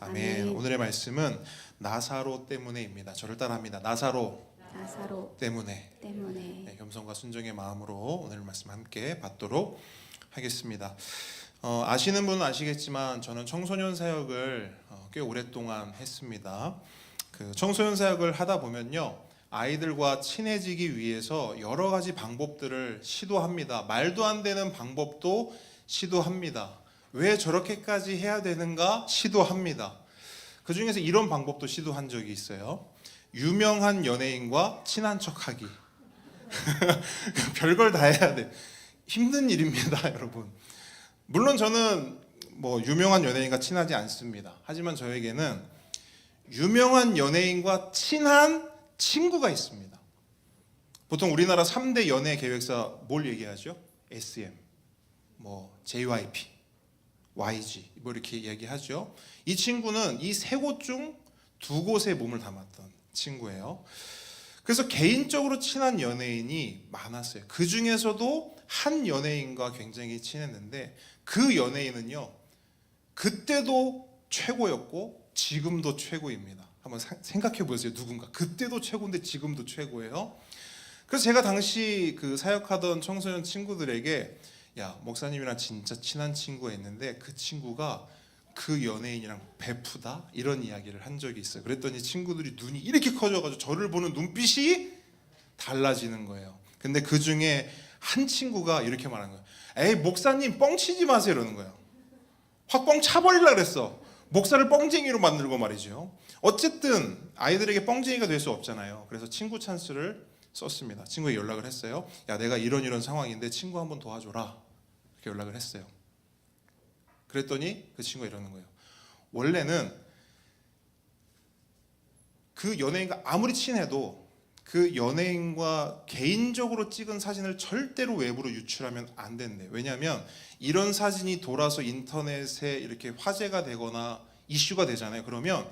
아멘. 오늘의 말씀은 나사로 때문에입니다. 저를 따라합니다. 나사로 때문에. 네, 겸손과 순종의 마음으로 오늘 말씀 함께 받도록 하겠습니다. 아시는 분은 아시겠지만 저는 청소년 사역을 꽤 오랫동안 했습니다. 그 청소년 사역을 하다 보면요, 아이들과 친해지기 위해서 여러 가지 방법들을 시도합니다. 말도 안 되는 방법도 시도합니다. 왜 저렇게까지 해야 되는가 시도합니다. 그 중에서 이런 방법도 시도한 적이 있어요. 유명한 연예인과 친한 척하기. 별걸 다 해야 돼. 힘든 일입니다, 여러분. 물론 저는 뭐 유명한 연예인과 친하지 않습니다. 하지만 저에게는 유명한 연예인과 친한 친구가 있습니다. 보통 우리나라 3대 연예 계획사 뭘 얘기하죠? SM, 뭐 JYP, YG 뭐 이렇게 얘기하죠. 이 친구는 이 세 곳 중 두 곳에 몸을 담았던 친구예요. 그래서 개인적으로 친한 연예인이 많았어요. 그 중에서도 한 연예인과 굉장히 친했는데 그 연예인은요, 그때도 최고였고 지금도 최고입니다. 한번 생각해 보세요. 누군가 그때도 최고인데 지금도 최고예요. 그래서 제가 당시 그 사역하던 청소년 친구들에게, 야, 목사님이랑 진짜 친한 친구가 있는데 그 친구가 그 연예인이랑 베프다, 이런 이야기를 한 적이 있어요. 그랬더니 친구들이 눈이 이렇게 커져가지고 저를 보는 눈빛이 달라지는 거예요. 근데 그 중에 한 친구가 이렇게 말한 거예요. 에이, 목사님 뻥치지 마세요, 이러는 거예요. 확 뻥 차버리려고 그랬어. 목사를 뻥쟁이로 만들고 말이죠. 어쨌든 아이들에게 뻥쟁이가 될 수 없잖아요. 그래서 친구 찬스를 썼습니다. 친구에게 연락을 했어요. 야, 내가 이런 상황인데 친구 한번 도와줘라, 이렇게 연락을 했어요. 그랬더니 그 친구가 이러는 거예요. 원래는 그 연예인과 아무리 친해도 그 연예인과 개인적으로 찍은 사진을 절대로 외부로 유출하면 안 된대요. 왜냐하면 이런 사진이 돌아서 인터넷에 이렇게 화제가 되거나 이슈가 되잖아요. 그러면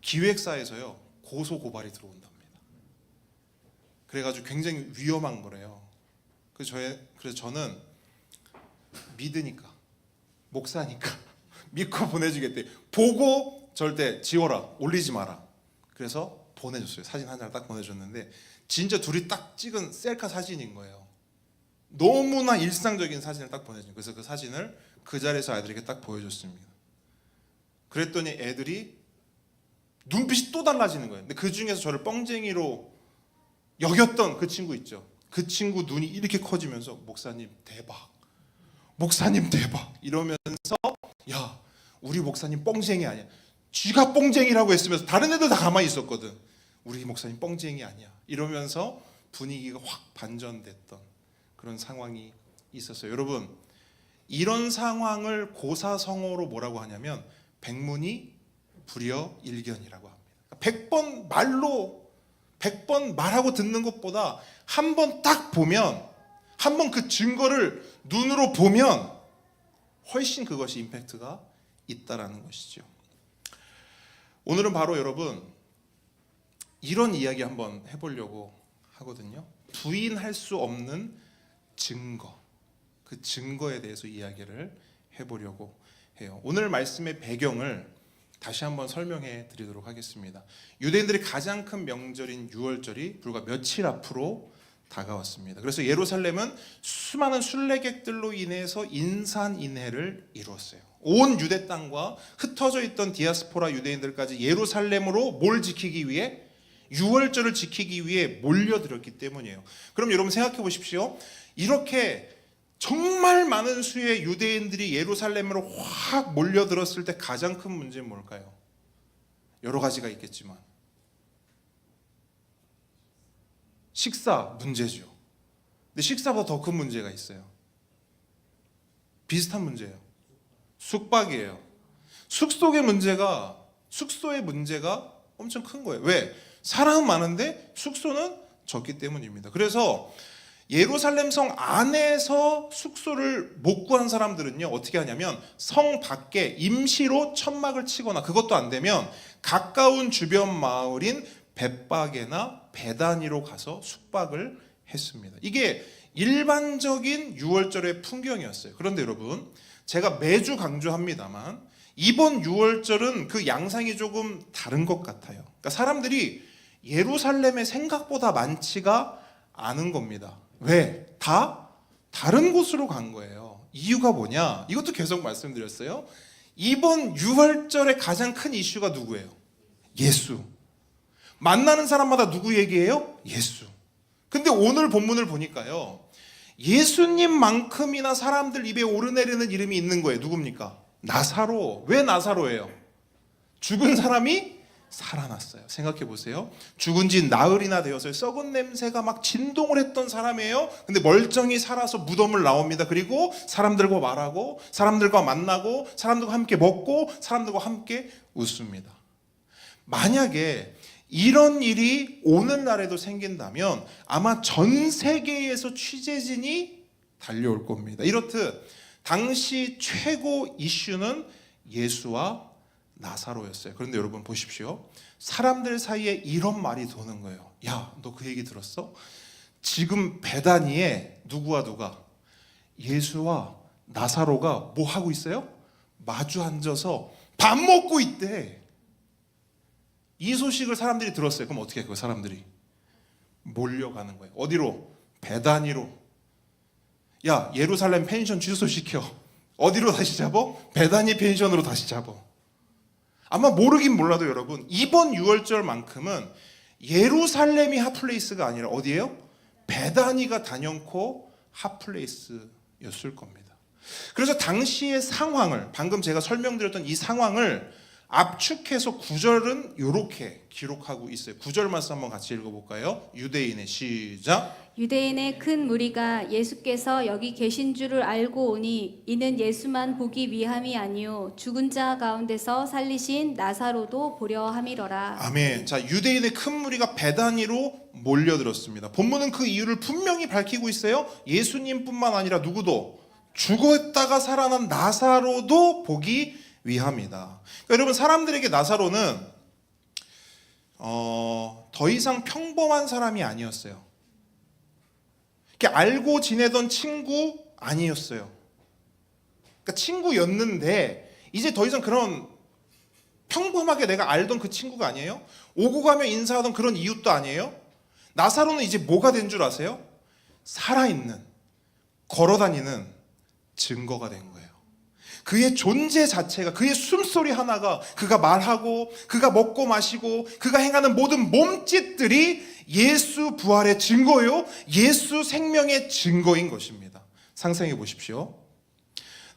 기획사에서요, 고소 고발이 들어온답니다. 그래가지고 굉장히 위험한 거래요. 그래서 저는 믿으니까, 목사니까 믿고 보내주겠대. 보고 절대 지워라, 올리지 마라. 그래서 보내줬어요. 사진 한 장을 딱 보내줬는데 진짜 둘이 딱 찍은 셀카 사진인 거예요. 너무나 일상적인 사진을 딱 보내준 거예요. 그래서 그 사진을 그 자리에서 아이들에게 딱 보여줬습니다. 그랬더니 애들이 눈빛이 또 달라지는 거예요. 근데 그 중에서 저를 뻥쟁이로 여겼던 그 친구 있죠. 그 친구 눈이 이렇게 커지면서 목사님 대박, 목사님 대박 이러면서, 야, 우리 목사님 뻥쟁이 아니야. 쥐가 뻥쟁이라고 했으면서 다른 애들 다 가만히 있었거든. 우리 목사님 뻥쟁이 아니야 이러면서 분위기가 확 반전됐던 그런 상황이 있었어요. 여러분, 이런 상황을 고사성어로 뭐라고 하냐면 백문이 불여일견이라고 합니다. 100번 말하고 듣는 것보다 한 번 딱 보면, 한 번 그 증거를 눈으로 보면 훨씬 그것이 임팩트가 있다라는 것이죠. 오늘은 바로 여러분 이런 이야기 한번 해보려고 하거든요. 부인할 수 없는 증거, 그 증거에 대해서 이야기를 해보려고 해요. 오늘 말씀의 배경을 다시 한번 설명해 드리도록 하겠습니다. 유대인들의 가장 큰 명절인 유월절이 불과 며칠 앞으로 다가왔습니다. 그래서 예루살렘은 수많은 순례객들로 인해서 인산인해를 이루었어요. 온 유대 땅과 흩어져 있던 디아스포라 유대인들까지 예루살렘으로 뭘 지키기 위해? 유월절을 지키기 위해 몰려들었기 때문이에요. 그럼 여러분 생각해 보십시오. 이렇게 정말 많은 수의 유대인들이 예루살렘으로 확 몰려들었을 때 가장 큰 문제는 뭘까요? 여러 가지가 있겠지만 식사 문제죠. 근데 식사보다 더 큰 문제가 있어요. 비슷한 문제예요. 숙박이에요. 숙소의 문제가 엄청 큰 거예요. 왜? 사람은 많은데 숙소는 적기 때문입니다. 그래서 예루살렘 성 안에서 숙소를 못 구한 사람들은요, 어떻게 하냐면 성 밖에 임시로 천막을 치거나, 그것도 안 되면 가까운 주변 마을인 벳바게나 베다니로 가서 숙박을 했습니다. 이게 일반적인 유월절의 풍경이었어요. 그런데 여러분, 제가 매주 강조합니다만 이번 유월절은 그 양상이 조금 다른 것 같아요. 그러니까 사람들이 예루살렘에 생각보다 많지가 않은 겁니다. 왜? 다 다른 곳으로 간 거예요. 이유가 뭐냐? 이것도 계속 말씀드렸어요. 이번 유월절의 가장 큰 이슈가 누구예요? 예수. 만나는 사람마다 누구 얘기예요? 예수. 근데 오늘 본문을 보니까요, 예수님만큼이나 사람들 입에 오르내리는 이름이 있는 거예요. 누굽니까? 나사로. 왜 나사로예요? 죽은 사람이 살아났어요. 생각해 보세요. 죽은 지 나흘이나 되었어요. 썩은 냄새가 막 진동을 했던 사람이에요. 근데 멀쩡히 살아서 무덤을 나옵니다. 그리고 사람들과 말하고, 사람들과 만나고, 사람들과 함께 먹고, 사람들과 함께 웃습니다. 만약에 이런 일이 오늘날에도 생긴다면 아마 전 세계에서 취재진이 달려올 겁니다. 이렇듯 당시 최고 이슈는 예수와 나사로였어요. 그런데 여러분 보십시오. 사람들 사이에 이런 말이 도는 거예요. 야, 너 그 얘기 들었어? 지금 베다니에 누가 예수와 나사로가 뭐 하고 있어요? 마주 앉아서 밥 먹고 있대. 이 소식을 사람들이 들었어요. 그럼 어떻게 해요? 그 사람들이 몰려가는 거예요. 어디로? 베다니로. 야, 예루살렘 펜션 취소시켜. 어디로 다시 잡어? 베다니 펜션으로 다시 잡어. 아마 모르긴 몰라도 여러분, 이번 6월절만큼은 예루살렘이 핫플레이스가 아니라 어디예요? 베다니가 단연코 핫플레이스였을 겁니다. 그래서 당시의 상황을, 방금 제가 설명드렸던 이 상황을 압축해서 9절은 이렇게 기록하고 있어요. 9절 말씀 한번 같이 읽어볼까요? 유대인의 시작. 유대인의 큰 무리가 예수께서 여기 계신 줄을 알고 오니 이는 예수만 보기 위함이 아니요 죽은 자 가운데서 살리신 나사로도 보려 함이로라. 아멘. 자, 유대인의 큰 무리가 베다니로 몰려들었습니다. 본문은 그 이유를 분명히 밝히고 있어요. 예수님뿐만 아니라 누구도, 죽었다가 살아난 나사로도 보기 위함이다. 그러니까 여러분, 사람들에게 나사로는 더 이상 평범한 사람이 아니었어요. 이렇게 알고 지내던 친구 아니었어요. 그러니까 친구였는데 이제 더 이상 그런 평범하게 내가 알던 그 친구가 아니에요. 오고 가며 인사하던 그런 이웃도 아니에요. 나사로는 이제 뭐가 된 줄 아세요? 살아있는, 걸어다니는 증거가 된 거예요. 그의 존재 자체가, 그의 숨소리 하나가, 그가 말하고 그가 먹고 마시고 그가 행하는 모든 몸짓들이 예수 부활의 증거요, 예수 생명의 증거인 것입니다. 상상해 보십시오.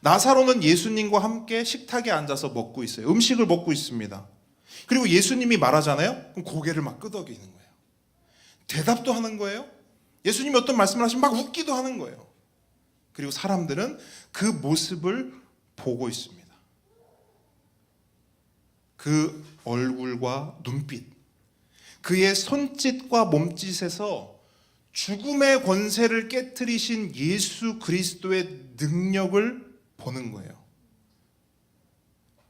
나사로는 예수님과 함께 식탁에 앉아서 먹고 있어요. 음식을 먹고 있습니다. 그리고 예수님이 말하잖아요. 그럼 고개를 막 끄덕이는 거예요. 대답도 하는 거예요. 예수님이 어떤 말씀을 하시면 막 웃기도 하는 거예요. 그리고 사람들은 그 모습을 보고 있습니다. 그 얼굴과 눈빛, 그의 손짓과 몸짓에서 죽음의 권세를 깨트리신 예수 그리스도의 능력을 보는 거예요.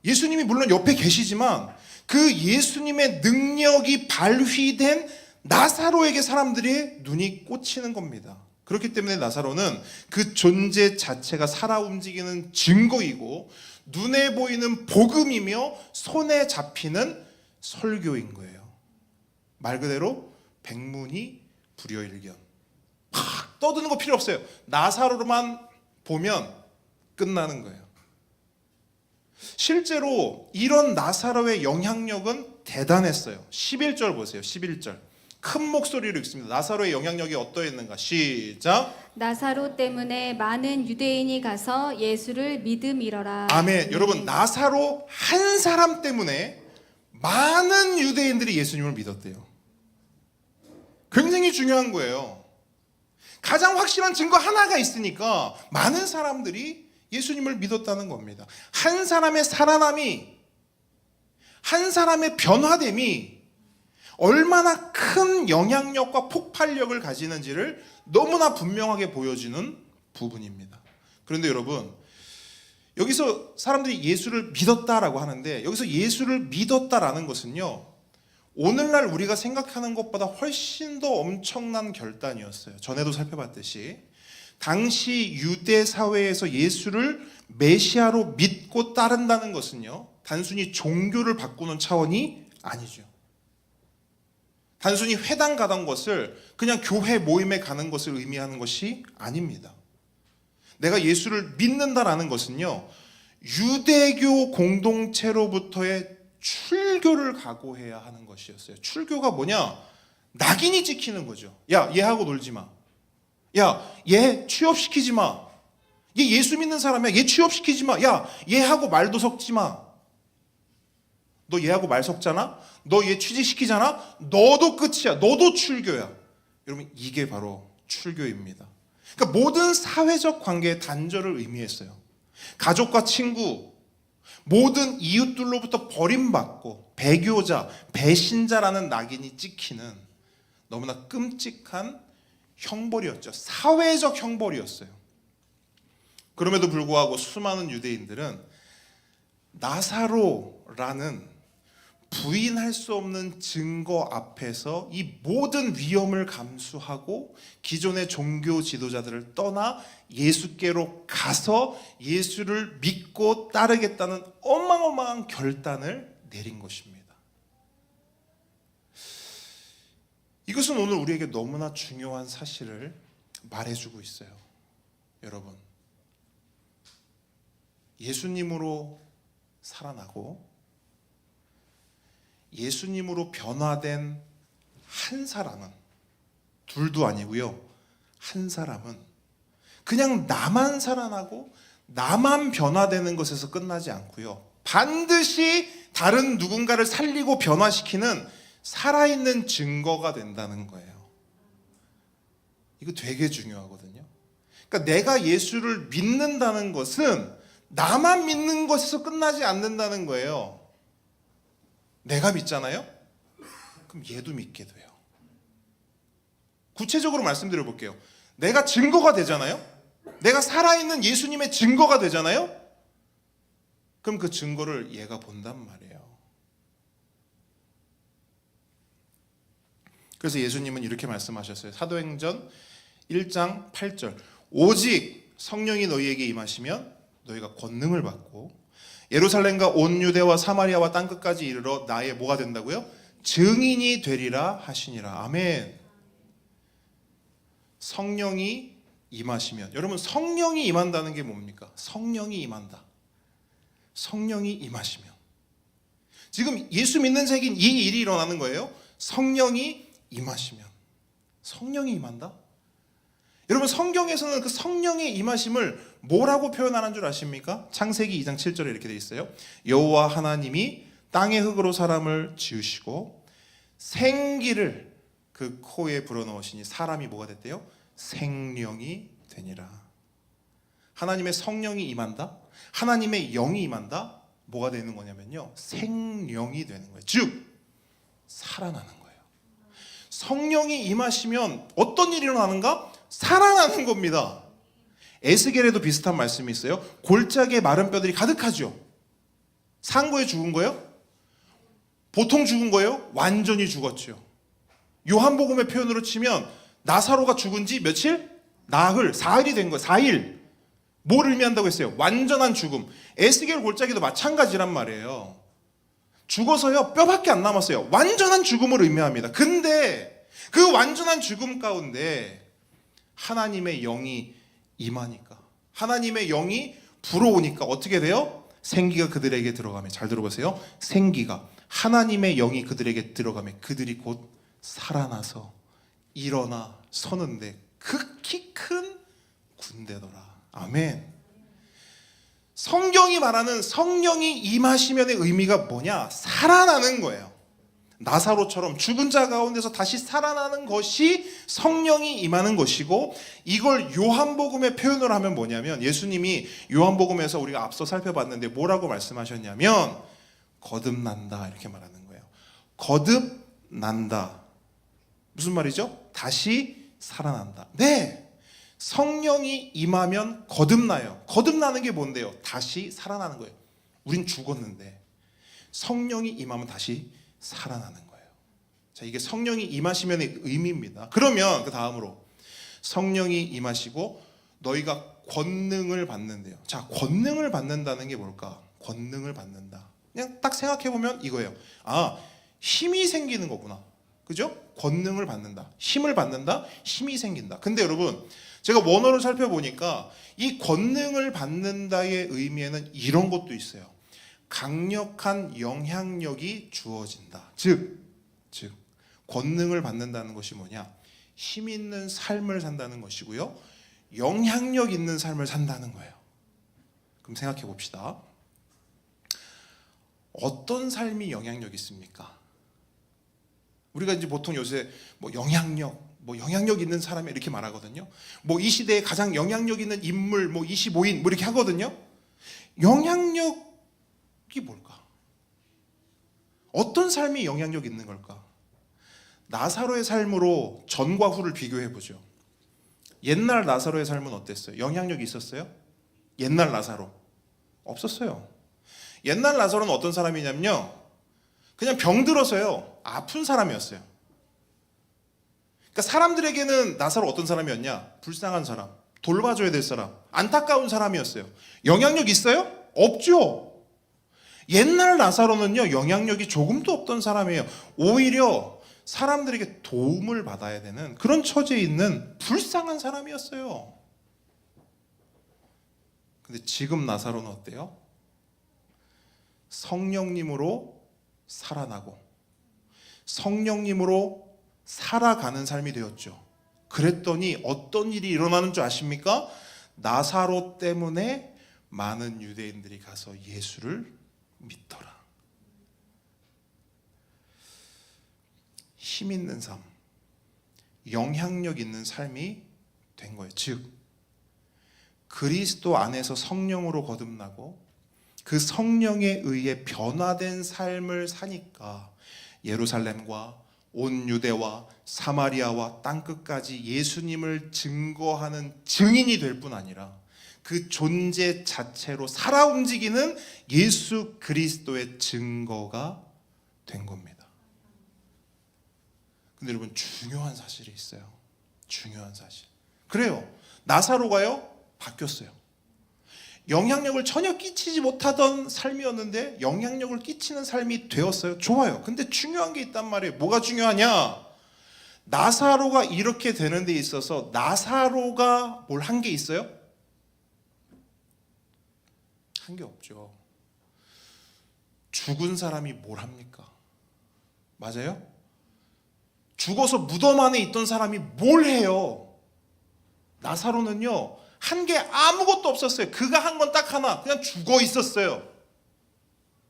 예수님이 물론 옆에 계시지만 그 예수님의 능력이 발휘된 나사로에게 사람들이 눈이 꽂히는 겁니다. 그렇기 때문에 나사로는 그 존재 자체가 살아 움직이는 증거이고 눈에 보이는 복음이며 손에 잡히는 설교인 거예요. 말 그대로 백문이 불여일견. 막 떠드는 거 필요 없어요. 나사로로만 보면 끝나는 거예요. 실제로 이런 나사로의 영향력은 대단했어요. 11절 보세요. 11절. 큰 목소리로 읽습니다. 나사로의 영향력이 어떠했는가? 시작. 나사로 때문에 많은 유대인이 가서 예수를 믿음이러라. 아멘. 여러분, 나사로 한 사람 때문에 많은 유대인들이 예수님을 믿었대요. 굉장히 중요한 거예요. 가장 확실한 증거 하나가 있으니까 많은 사람들이 예수님을 믿었다는 겁니다. 한 사람의 살아남이, 한 사람의 변화됨이 얼마나 큰 영향력과 폭발력을 가지는지를 너무나 분명하게 보여주는 부분입니다. 그런데 여러분, 여기서 사람들이 예수를 믿었다라고 하는데, 여기서 예수를 믿었다라는 것은요, 오늘날 우리가 생각하는 것보다 훨씬 더 엄청난 결단이었어요. 전에도 살펴봤듯이 당시 유대 사회에서 예수를 메시아로 믿고 따른다는 것은요, 단순히 종교를 바꾸는 차원이 아니죠. 단순히 회당 가던 것을 그냥 교회 모임에 가는 것을 의미하는 것이 아닙니다. 내가 예수를 믿는다라는 것은요, 유대교 공동체로부터의 출교를 각오해야 하는 것이었어요. 출교가 뭐냐? 낙인이 찍히는 거죠. 야, 얘하고 놀지 마. 야, 얘 취업시키지 마. 얘 예수 믿는 사람이야. 얘 취업시키지 마. 야, 얘하고 말도 섞지 마. 너 얘하고 말 섞잖아? 너 얘 취직시키잖아? 너도 끝이야. 너도 출교야. 여러분, 이게 바로 출교입니다. 그러니까 모든 사회적 관계의 단절을 의미했어요. 가족과 친구, 모든 이웃들로부터 버림받고 배교자, 배신자라는 낙인이 찍히는 너무나 끔찍한 형벌이었죠. 사회적 형벌이었어요. 그럼에도 불구하고 수많은 유대인들은 나사로라는 부인할 수 없는 증거 앞에서 이 모든 위험을 감수하고 기존의 종교 지도자들을 떠나 예수께로 가서 예수를 믿고 따르겠다는 어마어마한 결단을 내린 것입니다. 이것은 오늘 우리에게 너무나 중요한 사실을 말해주고 있어요. 여러분, 예수님으로 살아나고 예수님으로 변화된 한 사람은, 둘도 아니고요, 한 사람은 그냥 나만 살아나고 나만 변화되는 것에서 끝나지 않고요, 반드시 다른 누군가를 살리고 변화시키는 살아있는 증거가 된다는 거예요. 이거 되게 중요하거든요. 그러니까 내가 예수를 믿는다는 것은 나만 믿는 것에서 끝나지 않는다는 거예요. 내가 믿잖아요? 그럼 얘도 믿게 돼요. 구체적으로 말씀드려 볼게요. 내가 증거가 되잖아요? 내가 살아있는 예수님의 증거가 되잖아요? 그럼 그 증거를 얘가 본단 말이에요. 그래서 예수님은 이렇게 말씀하셨어요. 사도행전 1장 8절. 오직 성령이 너희에게 임하시면 너희가 권능을 받고 예루살렘과 온 유대와 사마리아와 땅끝까지 이르러 나의 뭐가 된다고요? 증인이 되리라 하시니라. 아멘. 성령이 임하시면, 여러분, 성령이 임한다는 게 뭡니까? 성령이 임한다. 성령이 임하시면, 지금 예수 믿는 자에겐 이 일이 일어나는 거예요. 성령이 임하시면. 성령이 임한다? 여러분, 성경에서는 그 성령의 임하심을 뭐라고 표현하는 줄 아십니까? 창세기 2장 7절에 이렇게 되어 있어요. 여호와 하나님이 땅의 흙으로 사람을 지으시고 생기를 그 코에 불어넣으시니 사람이 뭐가 됐대요? 생령이 되니라. 하나님의 성령이 임한다? 하나님의 영이 임한다? 뭐가 되는 거냐면요, 생령이 되는 거예요. 즉 살아나는 거예요. 성령이 임하시면 어떤 일이 일어나는가? 살아나는 겁니다. 에스겔에도 비슷한 말씀이 있어요. 골짜기에 마른 뼈들이 가득하죠. 산 거예요, 죽은 거예요? 보통 죽은 거예요? 완전히 죽었죠. 요한복음의 표현으로 치면 나사로가 죽은 지 며칠? 나흘, 4일이 된 거예요. 4일. 뭘 의미한다고 했어요? 완전한 죽음. 에스겔 골짜기도 마찬가지란 말이에요. 죽어서요, 뼈밖에 안 남았어요. 완전한 죽음을 의미합니다. 근데 그 완전한 죽음 가운데 하나님의 영이 임하니까, 하나님의 영이 불어오니까 어떻게 돼요? 생기가 그들에게 들어가면, 잘 들어보세요, 생기가, 하나님의 영이 그들에게 들어가면 그들이 곧 살아나서 일어나 서는데 극히 큰 군대더라. 아멘. 성경이 말하는 성령이 임하시면의 의미가 뭐냐? 살아나는 거예요. 나사로처럼 죽은 자 가운데서 다시 살아나는 것이 성령이 임하는 것이고, 이걸 요한복음의 표현을 하면 뭐냐면, 예수님이 요한복음에서 우리가 앞서 살펴봤는데 뭐라고 말씀하셨냐면 거듭난다, 이렇게 말하는 거예요. 거듭난다. 무슨 말이죠? 다시 살아난다. 네, 성령이 임하면 거듭나요. 거듭나는 게 뭔데요? 다시 살아나는 거예요. 우린 죽었는데 성령이 임하면 다시 살아나는 거예요. 자, 이게 성령이 임하시면의 의미입니다. 그러면 그 다음으로 성령이 임하시고 너희가 권능을 받는데요. 자, 권능을 받는다는 게 뭘까? 권능을 받는다. 그냥 딱 생각해 보면 이거예요. 아, 힘이 생기는 거구나. 그죠? 권능을 받는다. 힘을 받는다. 힘이 생긴다. 근데 여러분, 제가 원어를 살펴보니까 이 권능을 받는다의 의미에는 이런 것도 있어요. 강력한 영향력이 주어진다. 즉 권능을 받는다는 것이 뭐냐? 힘 있는 삶을 산다는 것이고요. 영향력 있는 삶을 산다는 거예요. 그럼 생각해 봅시다. 어떤 삶이 영향력 있습니까? 우리가 이제 보통 요새 뭐 영향력 있는 사람이 이렇게 말하거든요. 뭐 이 시대에 가장 영향력 있는 인물, 뭐 25인 뭐 이렇게 하거든요. 영향력이 뭘까? 어떤 삶이 영향력 있는 걸까? 나사로의 삶으로 전과 후를 비교해 보죠. 옛날 나사로의 삶은 어땠어요? 영향력이 있었어요? 옛날 나사로 없었어요. 옛날 나사로는 어떤 사람이냐면요, 그냥 병들어서요 아픈 사람이었어요. 그러니까 사람들에게는 나사로 어떤 사람이었냐? 불쌍한 사람, 돌봐줘야 될 사람, 안타까운 사람이었어요. 영향력 있어요? 없죠. 옛날 나사로는요 영향력이 조금도 없던 사람이에요. 오히려 사람들에게 도움을 받아야 되는 그런 처지에 있는 불쌍한 사람이었어요. 근데 지금 나사로는 어때요? 성령님으로 살아나고 성령님으로 살아가는 삶이 되었죠. 그랬더니 어떤 일이 일어나는 줄 아십니까? 나사로 때문에 많은 유대인들이 가서 예수를 믿더라. 힘 있는 삶, 영향력 있는 삶이 된 거예요. 즉 그리스도 안에서 성령으로 거듭나고 그 성령에 의해 변화된 삶을 사니까 예루살렘과 온 유대와 사마리아와 땅끝까지 예수님을 증거하는 증인이 될 뿐 아니라 그 존재 자체로 살아 움직이는 예수 그리스도의 증거가 된 겁니다. 근데 여러분, 중요한 사실이 있어요. 중요한 사실. 그래요. 나사로가요 바뀌었어요. 영향력을 전혀 끼치지 못하던 삶이었는데 영향력을 끼치는 삶이 되었어요. 좋아요. 근데 중요한 게 있단 말이에요. 뭐가 중요하냐? 나사로가 이렇게 되는 데 있어서 나사로가 뭘 한 게 있어요? 한 게 없죠. 죽은 사람이 뭘 합니까? 맞아요? 죽어서 무덤 안에 있던 사람이 뭘 해요? 나사로는요 한 게 아무것도 없었어요. 그가 한 건 딱 하나, 그냥 죽어 있었어요.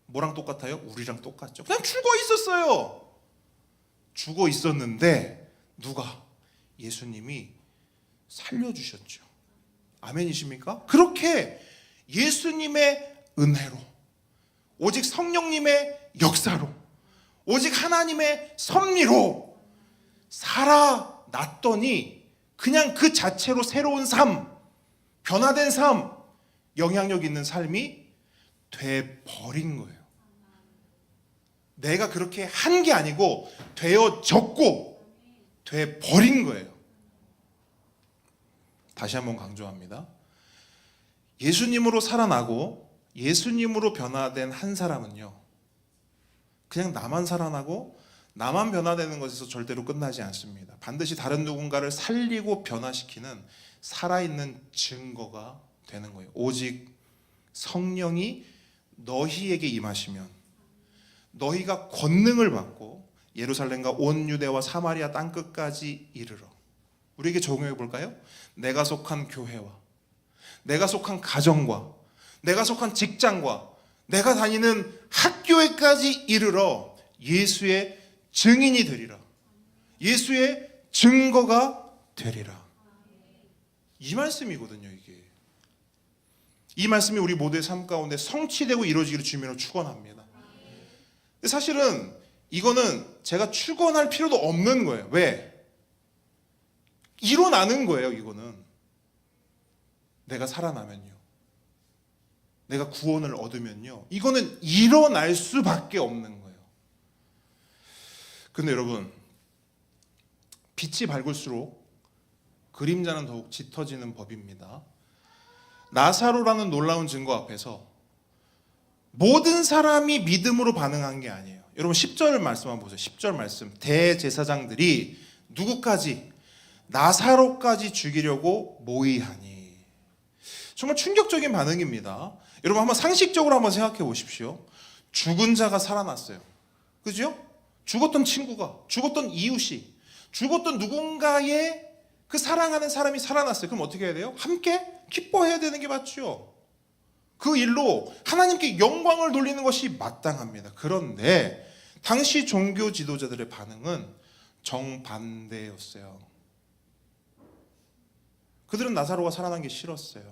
뭐랑 똑같아요? 우리랑 똑같죠. 그냥 죽어 있었어요. 죽어 있었는데 누가? 예수님이 살려주셨죠. 아멘이십니까? 그렇게 예수님의 은혜로, 오직 성령님의 역사로, 오직 하나님의 섭리로 살아났더니 그냥 그 자체로 새로운 삶, 변화된 삶, 영향력 있는 삶이 돼버린 거예요. 내가 그렇게 한 게 아니고 되어졌고 돼버린 거예요. 다시 한번 강조합니다. 예수님으로 살아나고 예수님으로 변화된 한 사람은요 그냥 나만 살아나고 나만 변화되는 것에서 절대로 끝나지 않습니다. 반드시 다른 누군가를 살리고 변화시키는 살아있는 증거가 되는 거예요. 오직 성령이 너희에게 임하시면 너희가 권능을 받고 예루살렘과 온 유대와 사마리아 땅끝까지 이르러. 우리에게 적용해 볼까요? 내가 속한 교회와 내가 속한 가정과 내가 속한 직장과 내가 다니는 학교에까지 이르러 예수의 증인이 되리라. 예수의 증거가 되리라. 이 말씀이거든요. 이게 이 말씀이 우리 모두의 삶 가운데 성취되고 이루어지기를 주님으로 축원합니다. 근데 사실은 이거는 제가 축원할 필요도 없는 거예요. 왜? 일어나는 거예요. 이거는 내가 살아나면요, 내가 구원을 얻으면요, 이거는 일어날 수밖에 없는 거예요. 근데 여러분, 빛이 밝을수록 그림자는 더욱 짙어지는 법입니다. 나사로라는 놀라운 증거 앞에서 모든 사람이 믿음으로 반응한 게 아니에요. 여러분 10절 말씀 한번 보세요. 10절 말씀. 대제사장들이 누구까지? 나사로까지 죽이려고 모의하니. 정말 충격적인 반응입니다. 여러분 한번 상식적으로 한번 생각해 보십시오. 죽은 자가 살아났어요. 그죠? 죽었던 친구가, 죽었던 이웃이, 죽었던 누군가의 그 사랑하는 사람이 살아났어요. 그럼 어떻게 해야 돼요? 함께 기뻐해야 되는 게 맞죠. 그 일로 하나님께 영광을 돌리는 것이 마땅합니다. 그런데 당시 종교 지도자들의 반응은 정반대였어요. 그들은 나사로가 살아난 게 싫었어요.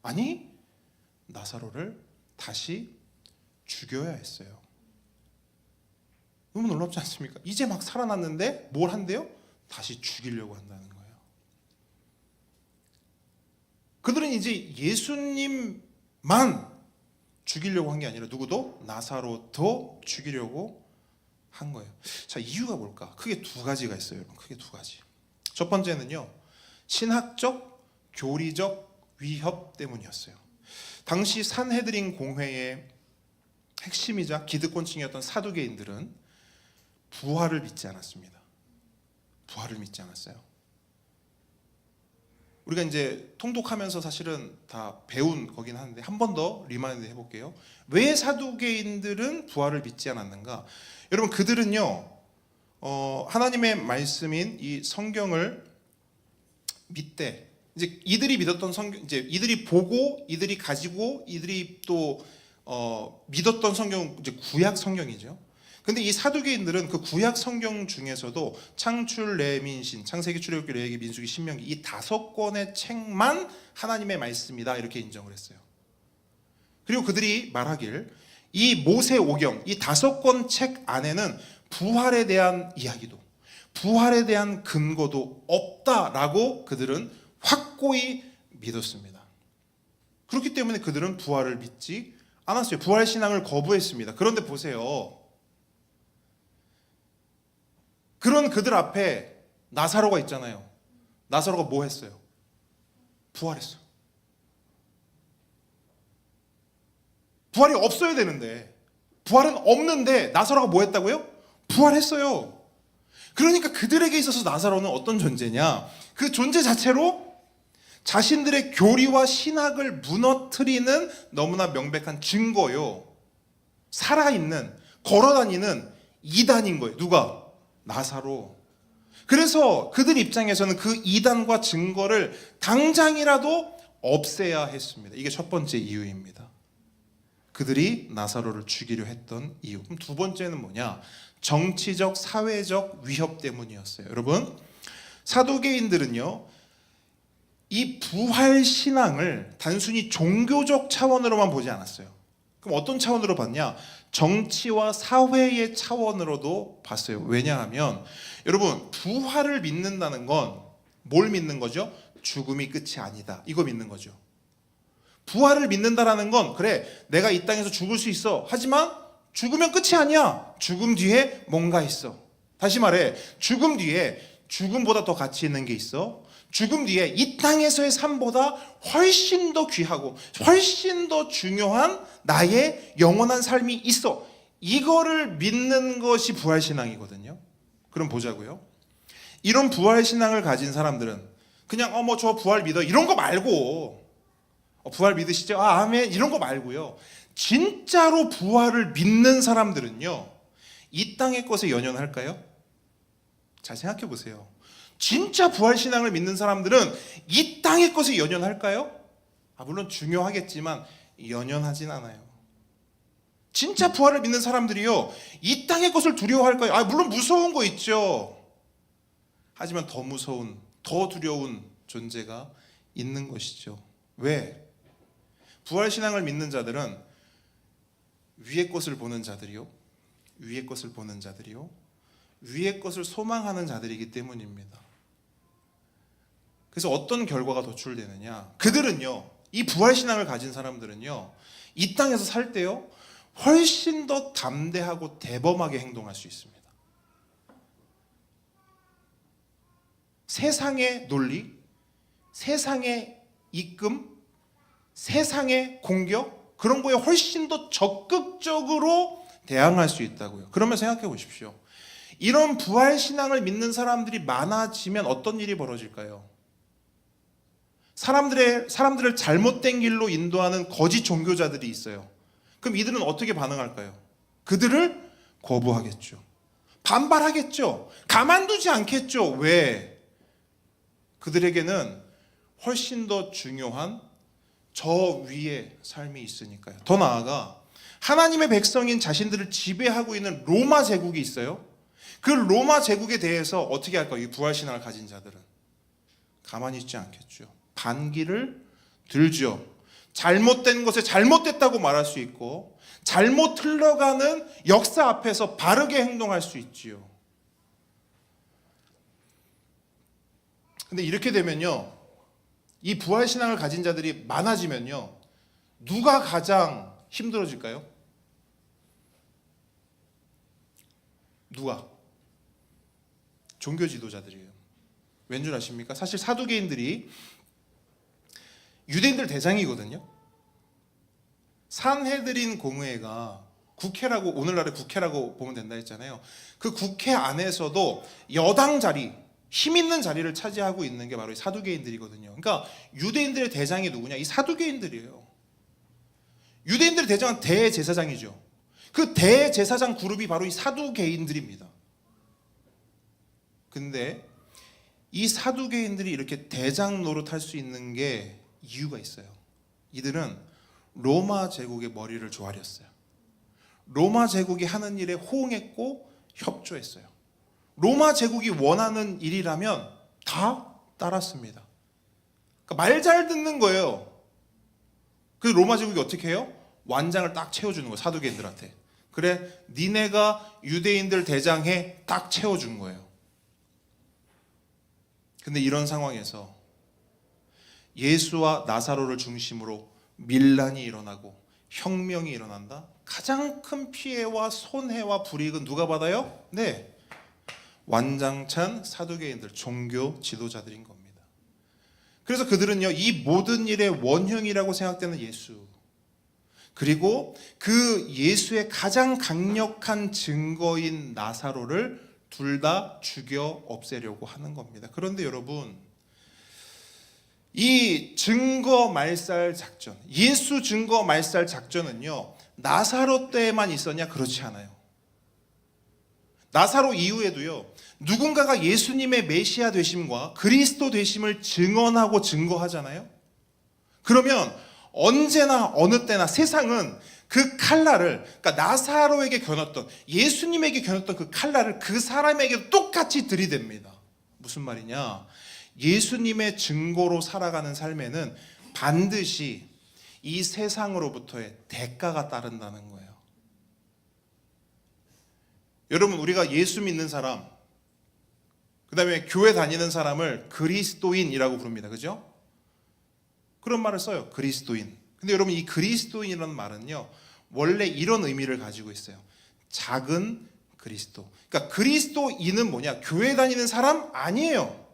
아니, 나사로를 다시 죽여야 했어요. 너무 놀랍지 않습니까? 이제 막 살아났는데 뭘 한대요? 다시 죽이려고 한다는 거예요. 그들은 이제 예수님만 죽이려고 한 게 아니라 누구도? 나사로도 죽이려고 한 거예요. 자, 이유가 뭘까? 크게 두 가지가 있어요, 여러분. 크게 두 가지. 첫 번째는요, 신학적, 교리적 위협 때문이었어요. 당시 산헤드린 공회의 핵심이자 기득권층이었던 사두개인들은 부활을 믿지 않았습니다. 부활을 믿지 않았어요. 우리가 이제 통독하면서 사실은 다 배운 거긴 하는데 한 번 더 리마인드 해볼게요. 왜 사두개인들은 부활을 믿지 않았는가? 여러분 그들은요 하나님의 말씀인 이 성경을 믿되 이제 이들이 믿었던 성경, 이제 이들이 보고 이들이 가지고 이들이 또 믿었던 성경 이제 구약 성경이죠. 근데 이 사두개인들은 그 구약 성경 중에서도 창출, 레민신, 창세기, 출애굽기, 레위기, 민수기, 신명기 이 5권의 책만 하나님의 말씀이다 이렇게 인정을 했어요. 그리고 그들이 말하길 이 모세오경 이 5권 책 안에는 부활에 대한 이야기도 부활에 대한 근거도 없다라고 그들은 확고히 믿었습니다. 그렇기 때문에 그들은 부활을 믿지 않았어요. 부활 신앙을 거부했습니다. 그런데 보세요. 그런 그들 앞에 나사로가 있잖아요. 나사로가 뭐 했어요? 부활했어요. 부활이 없어야 되는데 부활은 없는데 나사로가 뭐 했다고요? 부활했어요. 그러니까 그들에게 있어서 나사로는 어떤 존재냐? 그 존재 자체로 자신들의 교리와 신학을 무너뜨리는 너무나 명백한 증거요. 살아있는, 걸어다니는 이단인 거예요. 누가? 나사로. 그래서 그들 입장에서는 그 이단과 증거를 당장이라도 없애야 했습니다. 이게 첫 번째 이유입니다. 그들이 나사로를 죽이려 했던 이유. 그럼 두 번째는 뭐냐? 정치적, 사회적 위협 때문이었어요. 여러분, 사두개인들은요, 이 부활 신앙을 단순히 종교적 차원으로만 보지 않았어요. 그럼 어떤 차원으로 봤냐? 정치와 사회의 차원으로도 봤어요. 왜냐하면 여러분 부활을 믿는다는 건 뭘 믿는 거죠? 죽음이 끝이 아니다. 이거 믿는 거죠. 부활을 믿는다라는 건 그래 내가 이 땅에서 죽을 수 있어. 하지만 죽으면 끝이 아니야. 죽음 뒤에 뭔가 있어. 다시 말해 죽음 뒤에 죽음보다 더 가치 있는 게 있어. 죽음 뒤에 이 땅에서의 삶보다 훨씬 더 귀하고 훨씬 더 중요한 나의 영원한 삶이 있어. 이거를 믿는 것이 부활신앙이거든요. 그럼 보자고요. 이런 부활신앙을 가진 사람들은 그냥 뭐 저 부활 믿어 이런 거 말고 부활 믿으시죠? 아멘 이런 거 말고요. 진짜로 부활을 믿는 사람들은요. 이 땅의 것에 연연할까요? 잘 생각해 보세요. 진짜 부활신앙을 믿는 사람들은 이 땅의 것에 연연할까요? 물론 중요하겠지만 연연하진 않아요. 진짜 부활을 믿는 사람들이요 이 땅의 것을 두려워할까요? 물론 무서운 거 있죠. 하지만 더 무서운, 더 두려운 존재가 있는 것이죠. 왜? 부활신앙을 믿는 자들은 위의 것을 보는 자들이요 위의 것을 보는 자들이요 위의 것을 소망하는 자들이기 때문입니다. 그래서 어떤 결과가 도출되느냐? 그들은요, 이 부활신앙을 가진 사람들은요, 이 땅에서 살 때요, 훨씬 더 담대하고 대범하게 행동할 수 있습니다. 세상의 논리, 세상의 입금, 세상의 공격, 그런 거에 훨씬 더 적극적으로 대항할 수 있다고요. 그러면 생각해 보십시오. 이런 부활신앙을 믿는 사람들이 많아지면 어떤 일이 벌어질까요? 사람들을 잘못된 길로 인도하는 거짓 종교자들이 있어요. 그럼 이들은 어떻게 반응할까요? 그들을 거부하겠죠. 반발하겠죠. 가만두지 않겠죠. 왜? 그들에게는 훨씬 더 중요한 저 위의 삶이 있으니까요. 더 나아가 하나님의 백성인 자신들을 지배하고 있는 로마 제국이 있어요. 그 로마 제국에 대해서 어떻게 할까요? 이 부활신앙을 가진 자들은 가만히 있지 않겠죠. 반기를 들죠. 잘못된 것에 잘못됐다고 말할 수 있고, 잘못 흘러가는 역사 앞에서 바르게 행동할 수 있지요. 근데 이렇게 되면요, 이 부활신앙을 가진 자들이 많아지면요, 누가 가장 힘들어질까요? 누가? 종교 지도자들이에요. 왠 줄 아십니까? 사실 사두개인들이 유대인들 대장이거든요. 산헤드린 공회가 국회라고, 오늘날의 국회라고 보면 된다 했잖아요. 그 국회 안에서도 여당 자리, 힘 있는 자리를 차지하고 있는 게 바로 이 사두개인들이거든요. 그러니까 유대인들의 대장이 누구냐? 이 사두개인들이에요. 유대인들의 대장은 대제사장이죠. 그 대제사장 그룹이 바로 이 사두개인들입니다. 근데 이 사두개인들이 이렇게 대장 노릇할 수 있는 게 이유가 있어요. 이들은 로마 제국의 머리를 조아렸어요. 로마 제국이 하는 일에 호응했고 협조했어요. 로마 제국이 원하는 일이라면 다 따랐습니다. 그러니까 말 잘 듣는 거예요. 그 로마 제국이 어떻게 해요? 완장을 딱 채워주는 거예요. 사두개인들한테. 그래, 니네가 유대인들 대장해, 딱 채워준 거예요. 근데 이런 상황에서 예수와 나사로를 중심으로 밀란이 일어나고 혁명이 일어난다? 가장 큰 피해와 손해와 불이익은 누가 받아요? 네, 완장찬 사두개인들, 종교 지도자들인 겁니다. 그래서 그들은요, 이 모든 일의 원흉이라고 생각되는 예수, 그리고 그 예수의 가장 강력한 증거인 나사로를 둘 다 죽여 없애려고 하는 겁니다. 그런데 여러분, 이 증거 말살 작전, 예수 증거 말살 작전은요, 나사로 때에만 있었냐? 그렇지 않아요. 나사로 이후에도요, 누군가가 예수님의 메시아 되심과 그리스도 되심을 증언하고 증거하잖아요. 그러면 언제나 어느 때나 세상은 그 칼날을, 그러니까 나사로에게 겨눴던, 예수님에게 겨눴던 그 칼날을 그 사람에게 똑같이 들이댑니다. 무슨 말이냐? 예수님의 증거로 살아가는 삶에는 반드시 이 세상으로부터의 대가가 따른다는 거예요. 여러분, 우리가 예수 믿는 사람, 그 다음에 교회 다니는 사람을 그리스도인이라고 부릅니다. 그죠? 그런 말을 써요. 그리스도인. 근데 여러분, 이 그리스도인이라는 말은요, 원래 이런 의미를 가지고 있어요. 작은 그리스도. 그러니까 그리스도인은 뭐냐? 교회 다니는 사람 아니에요.